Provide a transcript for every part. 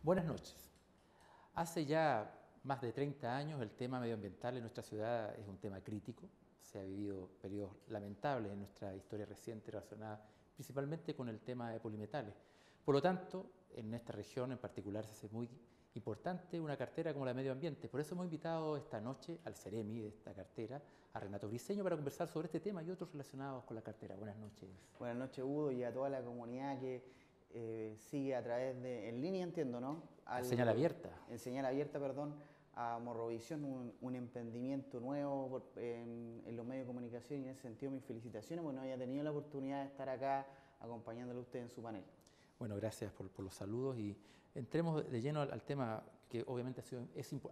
Buenas noches. Hace ya más de 30 años el tema medioambiental en nuestra ciudad es un tema crítico. Se ha vivido periodos lamentables en nuestra historia reciente relacionada principalmente con el tema de polimetales. Por lo tanto, en esta región en particular se hace muy importante una cartera como la de medio ambiente. Por eso hemos invitado esta noche al Ceremi de esta cartera, a Renato Briceño, para conversar sobre este tema y otros relacionados con la cartera. Buenas noches. Buenas noches, Udo, y a toda la comunidad que sigue a través de, en línea, entiendo, ¿no? La señal abierta. En señal abierta, perdón, a Morrovisión, un emprendimiento nuevo en los medios de comunicación, y en ese sentido mis felicitaciones, porque no había tenido la oportunidad de estar acá acompañándole a usted en su panel. Bueno, gracias por los saludos y entremos de lleno al tema que obviamente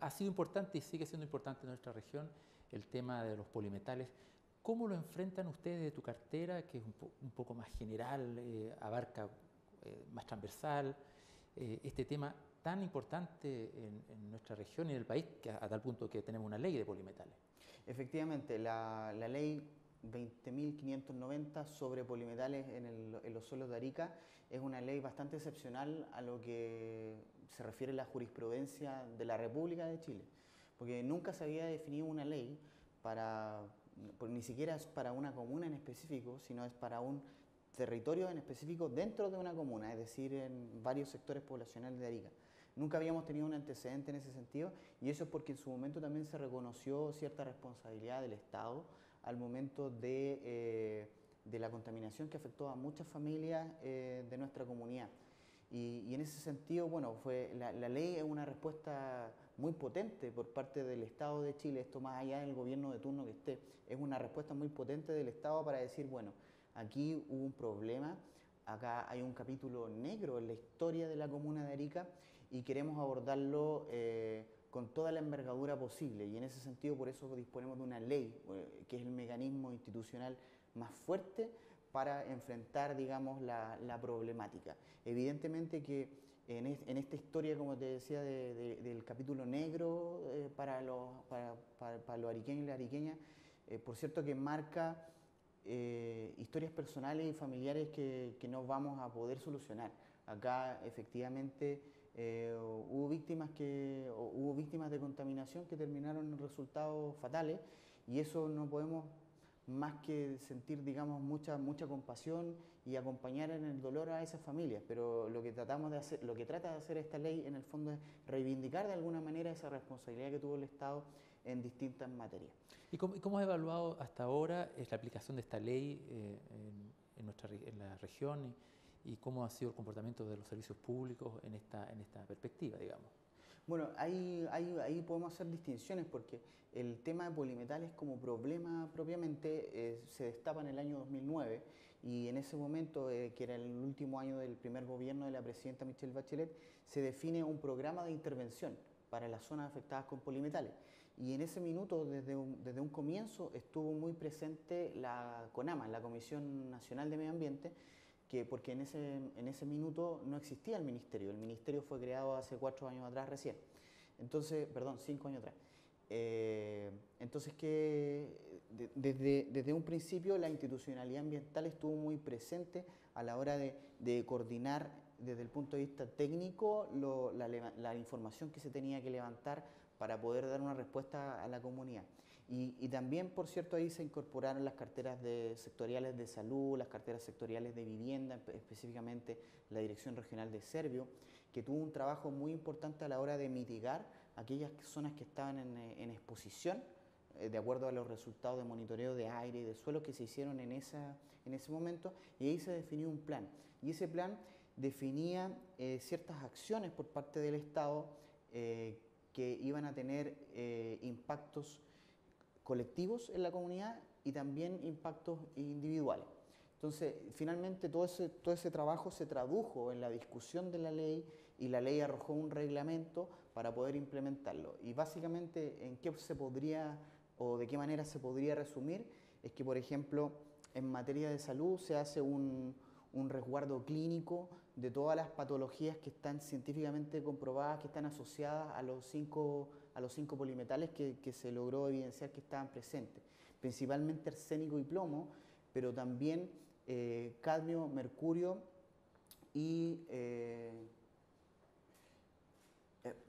ha sido importante y sigue siendo importante en nuestra región, el tema de los polimetales. ¿Cómo lo enfrentan ustedes de tu cartera, que es un poco más general, abarca más transversal, este tema tan importante en nuestra región y en el país, que a tal punto que tenemos una ley de polimetales? Efectivamente, la ley 20.590 sobre polimetales en los suelos de Arica es una ley bastante excepcional a lo que se refiere a la jurisprudencia de la República de Chile, porque nunca se había definido una ley ni siquiera es para una comuna en específico, sino es para un territorio en específico dentro de una comuna, es decir, en varios sectores poblacionales de Arica. Nunca habíamos tenido un antecedente en ese sentido, y eso es porque en su momento también se reconoció cierta responsabilidad del Estado al momento de la contaminación que afectó a muchas familias de nuestra comunidad. Y en ese sentido, bueno, la ley es una respuesta muy potente por parte del Estado de Chile, esto más allá del gobierno de turno que esté, es una respuesta muy potente del Estado para decir, bueno, aquí hubo un problema, acá hay un capítulo negro en la historia de la comuna de Arica y queremos abordarlo con toda la envergadura posible, y en ese sentido por eso disponemos de una ley, que es el mecanismo institucional más fuerte para enfrentar, digamos, la problemática. Evidentemente que en esta historia, como te decía, del capítulo negro para los ariqueños y las ariqueñas, por cierto que marca historias personales y familiares que no vamos a poder solucionar. Acá efectivamente hubo víctimas de contaminación que terminaron en resultados fatales, y eso no podemos más que sentir, digamos, mucha compasión y acompañar en el dolor a esas familias. Pero lo que trata de hacer esta ley en el fondo es reivindicar de alguna manera esa responsabilidad que tuvo el Estado en distintas materias. ¿Y cómo has evaluado hasta ahora la aplicación de esta ley en la región y cómo ha sido el comportamiento de los servicios públicos en esta perspectiva, digamos? Bueno, ahí podemos hacer distinciones, porque el tema de polimetales como problema propiamente se destapa en el año 2009, y en ese momento, que era el último año del primer gobierno de la presidenta Michelle Bachelet, se define un programa de intervención para las zonas afectadas con polimetales. Y en ese minuto, desde un comienzo, estuvo muy presente la CONAMA, la Comisión Nacional de Medio Ambiente, porque en ese minuto no existía el ministerio fue creado hace 4 años atrás recién, entonces, perdón, 5 años atrás. Entonces que desde un principio la institucionalidad ambiental estuvo muy presente a la hora de coordinar desde el punto de vista técnico la información que se tenía que levantar para poder dar una respuesta a la comunidad. Y también, por cierto, ahí se incorporaron las carteras sectoriales de salud, las carteras sectoriales de vivienda, específicamente la Dirección Regional de Servio, que tuvo un trabajo muy importante a la hora de mitigar aquellas zonas que estaban en exposición, de acuerdo a los resultados de monitoreo de aire y de suelo que se hicieron en ese momento, y ahí se definió un plan. Y ese plan definía ciertas acciones por parte del Estado que iban a tener impactos colectivos en la comunidad y también impactos individuales. Entonces, finalmente todo ese trabajo se tradujo en la discusión de la ley, y la ley arrojó un reglamento para poder implementarlo. Y básicamente, ¿en qué se podría o de qué manera se podría resumir? Es que, por ejemplo, en materia de salud se hace un resguardo clínico de todas las patologías que están científicamente comprobadas, que están asociadas a los cinco polimetales que se logró evidenciar que estaban presentes, principalmente arsénico y plomo, pero también cadmio, mercurio y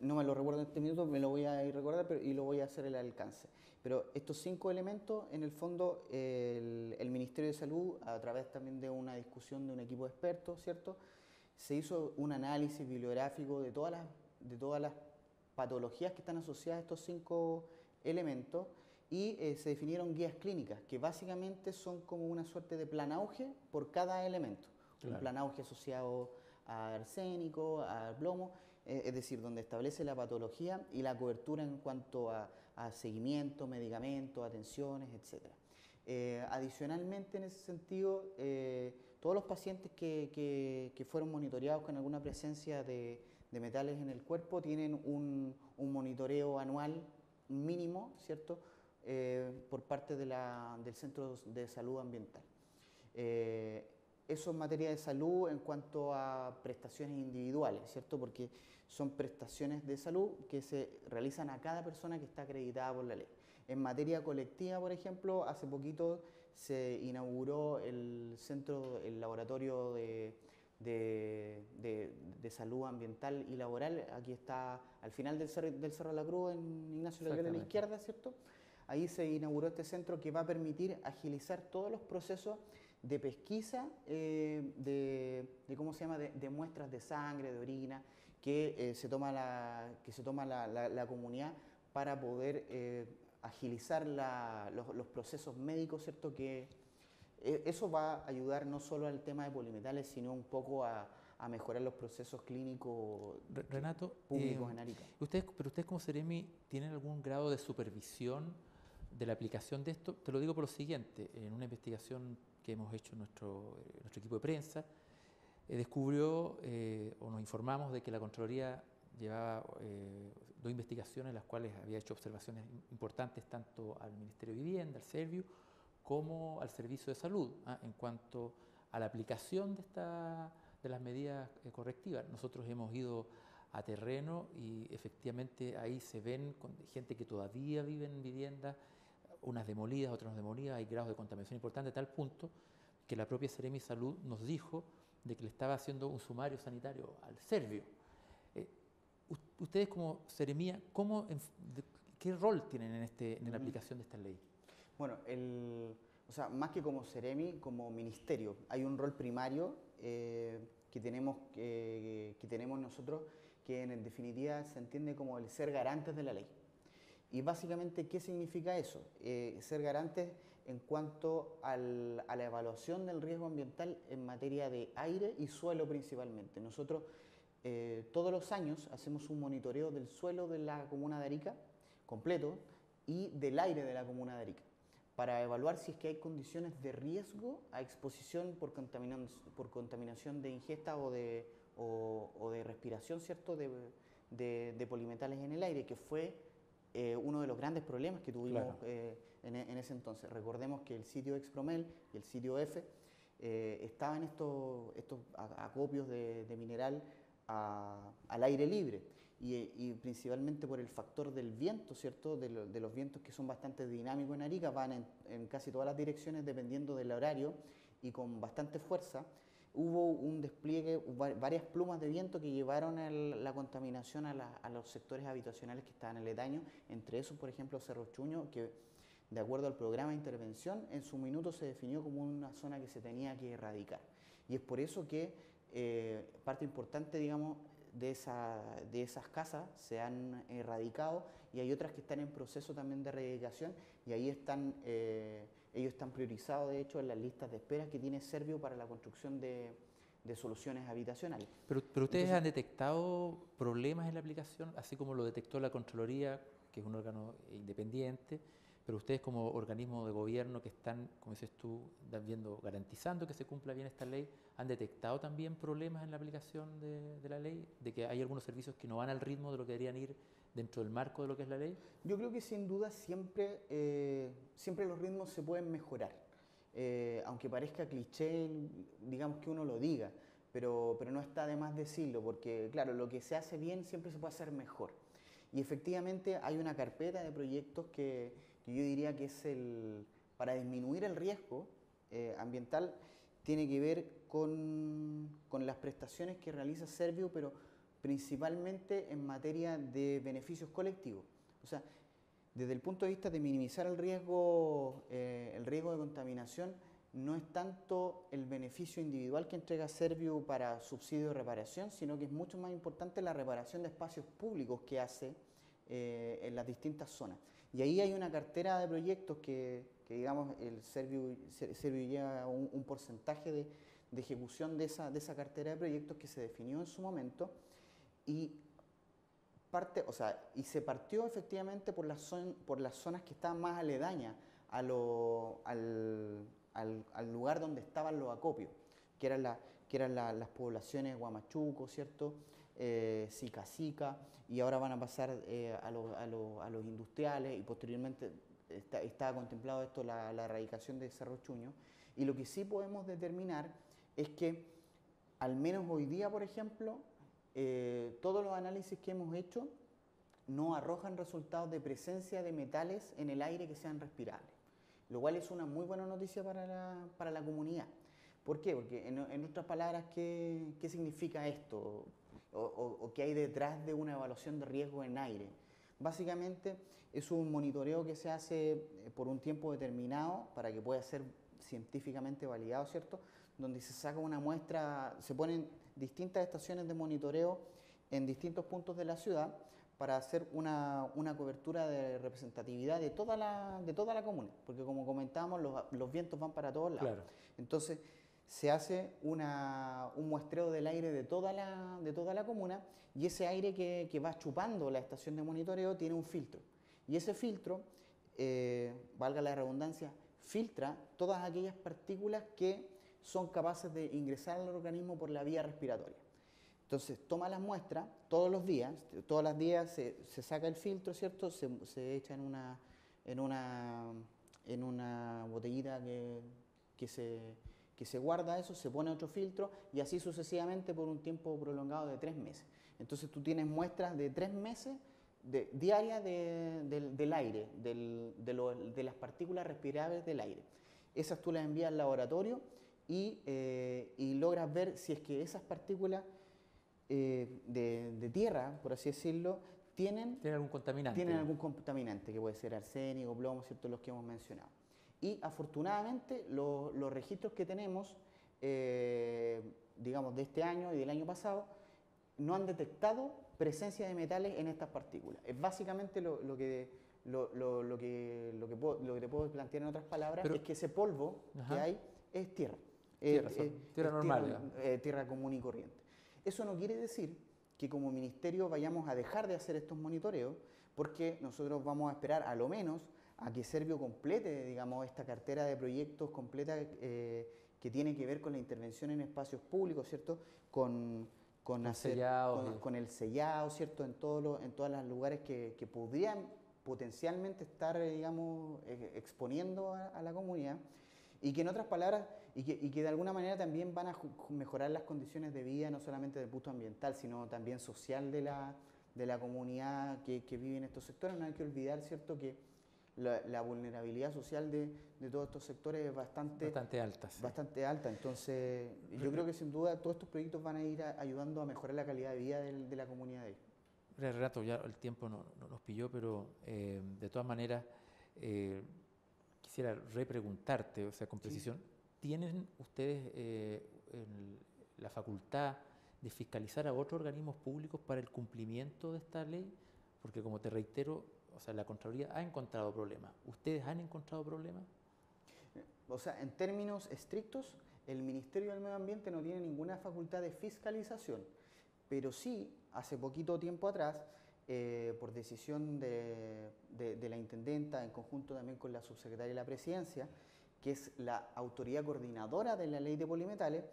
No me lo recuerdo en este minuto, me lo voy a ir a recordar y lo voy a hacer el alcance. Pero estos 5 elementos, en el fondo, el Ministerio de Salud, a través también de una discusión de un equipo de expertos, ¿cierto? Se hizo un análisis bibliográfico de todas las patologías que están asociadas a estos 5 elementos y se definieron guías clínicas, que básicamente son como una suerte de plan auge por cada elemento. Claro. Un plan auge asociado a arsénico, a plomo, es decir, donde establece la patología y la cobertura en cuanto a seguimiento, medicamentos, atenciones, etc. Adicionalmente, en ese sentido, todos los pacientes que fueron monitoreados con alguna presencia de metales en el cuerpo tienen un monitoreo anual mínimo, ¿cierto?, por parte del Centro de Salud Ambiental. Eso en materia de salud en cuanto a prestaciones individuales, ¿cierto? Porque son prestaciones de salud que se realizan a cada persona que está acreditada por la ley. En materia colectiva, por ejemplo, hace poquito se inauguró el laboratorio de salud ambiental y laboral. Aquí está al final del Cerro de la Cruz, en Ignacio Loyola a la izquierda, ¿cierto? Ahí se inauguró este centro que va a permitir agilizar todos los procesos de pesquisa, ¿cómo se llama?, de muestras de sangre, de orina, que se toma la comunidad para poder agilizar los procesos médicos, ¿cierto? Que eso va a ayudar no solo al tema de polimetales, sino un poco a mejorar los procesos clínicos Renato, públicos en Arica. Pero ustedes como Ceremi tienen algún grado de supervisión de la aplicación de esto. Te lo digo por lo siguiente: en una investigación que hemos hecho nuestro equipo de prensa, descubrió o nos informamos de que la Contraloría llevaba 2 investigaciones en las cuales había hecho observaciones importantes tanto al Ministerio de Vivienda, al Servio, como al Servicio de Salud, en cuanto a la aplicación de las medidas correctivas. Nosotros hemos ido a terreno y efectivamente ahí se ven con gente que todavía vive en viviendas, unas demolidas, otras no demolidas, hay grados de contaminación importantes, a tal punto que la propia Seremi Salud nos dijo de que le estaba haciendo un sumario sanitario al Servio. Ustedes como Seremía, ¿qué rol tienen en la aplicación de esta ley? Bueno, o sea, más que como Ceremi, como ministerio, hay un rol primario que tenemos nosotros, que en definitiva se entiende como el ser garantes de la ley. Y básicamente, ¿qué significa eso? Ser garantes en cuanto a la evaluación del riesgo ambiental en materia de aire y suelo principalmente. Nosotros todos los años hacemos un monitoreo del suelo de la comuna de Arica completo y del aire de la comuna de Arica, para evaluar si es que hay condiciones de riesgo a exposición por contaminación de ingesta o de respiración, ¿cierto?, de polimetales en el aire, que fue uno de los grandes problemas que tuvimos, claro, en ese entonces. Recordemos que el sitio Expromel y el sitio F estaban estos acopios de mineral al aire libre. Y principalmente por el factor del viento, ¿cierto?, de los vientos que son bastante dinámicos en Arica, van en casi todas las direcciones dependiendo del horario y con bastante fuerza. Hubo un despliegue, varias plumas de viento que llevaron la contaminación a los sectores habitacionales que estaban aledaños, entre esos, por ejemplo, Cerro Chuño, que de acuerdo al programa de intervención, en su minuto se definió como una zona que se tenía que erradicar. Y es por eso que parte importante, digamos, de esas casas se han erradicado, y hay otras que están en proceso también de erradicación, y ahí ellos están priorizados, de hecho, en las listas de espera que tiene Servio para la construcción de soluciones habitacionales. Pero ustedes han detectado problemas en la aplicación, así como lo detectó la Contraloría, que es un órgano independiente, pero ustedes como organismo de gobierno que están, como dices tú, garantizando que se cumpla bien esta ley, ¿han detectado también problemas en la aplicación de la ley? ¿De que hay algunos servicios que no van al ritmo de lo que deberían ir dentro del marco de lo que es la ley? Yo creo que sin duda siempre los ritmos se pueden mejorar. Aunque parezca cliché, digamos, que uno lo diga, pero no está de más decirlo, porque claro, lo que se hace bien siempre se puede hacer mejor. Y efectivamente hay una carpeta de proyectos que yo diría que es para disminuir el riesgo ambiental, tiene que ver con las prestaciones que realiza Servio, pero principalmente en materia de beneficios colectivos. O sea, desde el punto de vista de minimizar el riesgo de contaminación, no es tanto el beneficio individual que entrega Serviu para subsidio de reparación, sino que es mucho más importante la reparación de espacios públicos que hace en las distintas zonas. Y ahí hay una cartera de proyectos que digamos, el Serviu lleva un porcentaje de ejecución de esa cartera de proyectos que se definió en su momento y se partió efectivamente por las zonas que estaban más aledañas al lugar donde estaban los acopios, que eran las poblaciones Huamachuco, ¿cierto? Sica, y ahora van a pasar a los industriales, y posteriormente estaba contemplado esto, la erradicación de Cerro Chuño. Y lo que sí podemos determinar es que, al menos hoy día, por ejemplo, todos los análisis que hemos hecho no arrojan resultados de presencia de metales en el aire que sean respirables, lo cual es una muy buena noticia para la comunidad. ¿Por qué? Porque en otras palabras, ¿qué significa esto? O qué hay detrás de una evaluación de riesgo en aire. Básicamente es un monitoreo que se hace por un tiempo determinado para que pueda ser científicamente validado, ¿cierto? Donde se saca una muestra, se ponen distintas estaciones de monitoreo en distintos puntos de la ciudad para hacer una cobertura de representatividad de toda la comuna, porque como comentábamos, los vientos van para todos lados. Claro. Entonces, se hace un muestreo del aire de toda la comuna, y ese aire que va chupando la estación de monitoreo tiene un filtro. Y ese filtro, valga la redundancia, filtra todas aquellas partículas que son capaces de ingresar al organismo por la vía respiratoria. Entonces, toma las muestras todos los días se saca el filtro, ¿cierto? Se echa en una botellita que se guarda eso, se pone otro filtro, y así sucesivamente por un tiempo prolongado de 3 meses. Entonces tú tienes muestras de 3 meses diarias del aire, de las partículas respirables del aire. Esas tú las envías al laboratorio y logras ver si es que esas partículas de tierra, por así decirlo, tienen algún contaminante. Tienen algún contaminante, que puede ser arsénico, plomo, ¿cierto? Los que hemos mencionado. Y afortunadamente los registros que tenemos, digamos, de este año y del año pasado, no han detectado presencia de metales en estas partículas. Es básicamente lo que te puedo plantear en otras palabras. Pero, es que ese polvo que hay es tierra. Tierra normal. Tierra común y corriente. Eso no quiere decir que como ministerio vayamos a dejar de hacer estos monitoreos, porque nosotros vamos a esperar a lo menos a que Serviu complete, digamos, esta cartera de proyectos completa que tiene que ver con la intervención en espacios públicos, ¿cierto? Con el sellado, ¿cierto? En todos los lugares que podrían potencialmente estar, digamos, exponiendo a la comunidad, y que en otras palabras, y que de alguna manera también van a mejorar las condiciones de vida, no solamente del punto ambiental, sino también social de la comunidad que vive en estos sectores. No hay que olvidar, ¿cierto?, que la vulnerabilidad social de todos estos sectores es bastante alta. Sí. Bastante alta. Entonces, yo creo que sin duda todos estos proyectos van a ir ayudando a mejorar la calidad de vida de la comunidad de ahí. Renato, ya el tiempo no nos pilló, pero de todas maneras quisiera repreguntarte, o sea, con precisión, sí. ¿Tienen ustedes la facultad de fiscalizar a otros organismos públicos para el cumplimiento de esta ley? Porque, como te reitero, o sea, la Contraloría ha encontrado problemas. ¿Ustedes han encontrado problemas? O sea, en términos estrictos, el Ministerio del Medio Ambiente no tiene ninguna facultad de fiscalización, pero sí, hace poquito tiempo atrás, por decisión de la intendenta, en conjunto también con la subsecretaria de la Presidencia, que es la autoridad coordinadora de la ley de polimetales,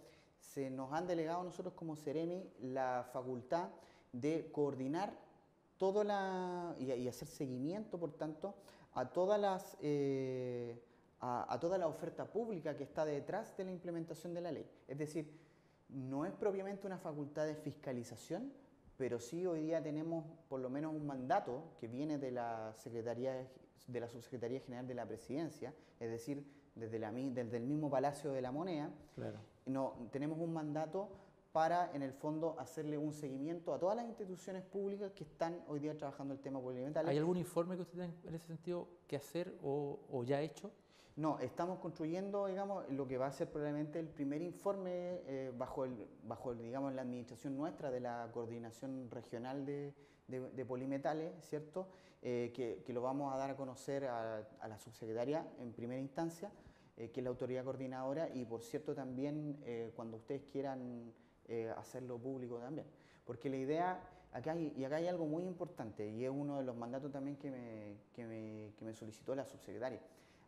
se nos han delegado a nosotros como Ceremi la facultad de coordinar y hacer seguimiento, por tanto, a toda la oferta pública que está detrás de la implementación de la ley. Es decir, no es propiamente una facultad de fiscalización, pero sí hoy día tenemos por lo menos un mandato que viene de la Subsecretaría General de la Presidencia, es decir, desde el mismo Palacio de la Moneda. Claro. Tenemos un mandato para, en el fondo, hacerle un seguimiento a todas las instituciones públicas que están hoy día trabajando el tema poliambiental. ¿Hay algún informe que usted tenga en ese sentido que hacer o ya hecho? No, estamos construyendo, digamos, lo que va a ser probablemente el primer informe digamos, la administración nuestra de la Coordinación Regional de Polimetales, ¿cierto? Que lo vamos a dar a conocer a la subsecretaria en primera instancia, que es la autoridad coordinadora, y por cierto también cuando ustedes quieran hacerlo público también. Porque la idea, acá hay algo muy importante, y es uno de los mandatos también que me solicitó la subsecretaria.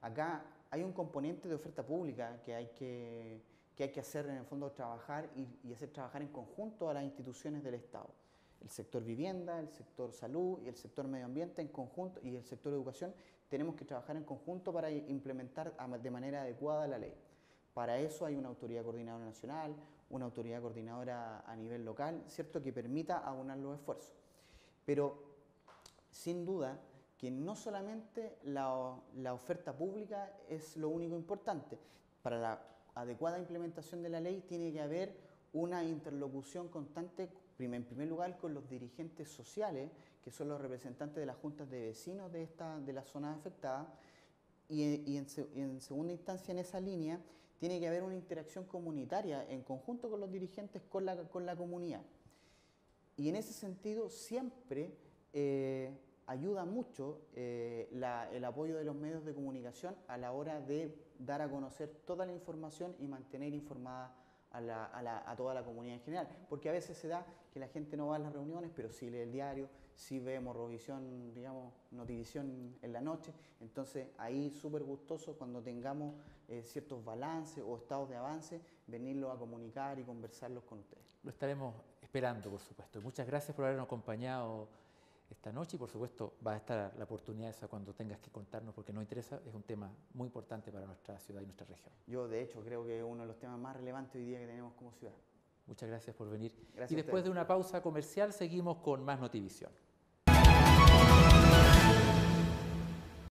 Acá hay un componente de oferta pública que hay que hacer, en el fondo, trabajar y hacer trabajar en conjunto a las instituciones del Estado. El sector vivienda, el sector salud y el sector medio ambiente en conjunto, y el sector educación, tenemos que trabajar en conjunto para implementar de manera adecuada la ley. Para eso hay una autoridad coordinadora nacional, una autoridad coordinadora a nivel local, ¿cierto?, que permita aunar los esfuerzos. Pero, sin duda, que no solamente la oferta pública es lo único importante. Para la adecuada implementación de la ley tiene que haber una interlocución constante, en primer lugar, con los dirigentes sociales, que son los representantes de las juntas de vecinos de la zona afectada, y en segunda instancia, en esa línea, tiene que haber una interacción comunitaria en conjunto con los dirigentes, con la comunidad. Y en ese sentido siempre ayuda mucho el apoyo de los medios de comunicación a la hora de dar a conocer toda la información y mantener informada a toda la comunidad en general. Porque a veces se da que la gente no va a las reuniones, pero sí lee el diario, sí ve Morrovisión, digamos, Notivisión en la noche. Entonces ahí súper gustoso cuando tengamos ciertos balances o estados de avance, venirlos a comunicar y conversarlos con ustedes. Lo estaremos esperando, por supuesto. Muchas gracias por habernos acompañado esta noche, y por supuesto va a estar la oportunidad esa cuando tengas que contarnos, porque nos interesa, es un tema muy importante para nuestra ciudad y nuestra región. Yo, de hecho, creo que es uno de los temas más relevantes hoy día que tenemos como ciudad. Muchas gracias por venir. Gracias y después de una pausa comercial seguimos con más Notivisión.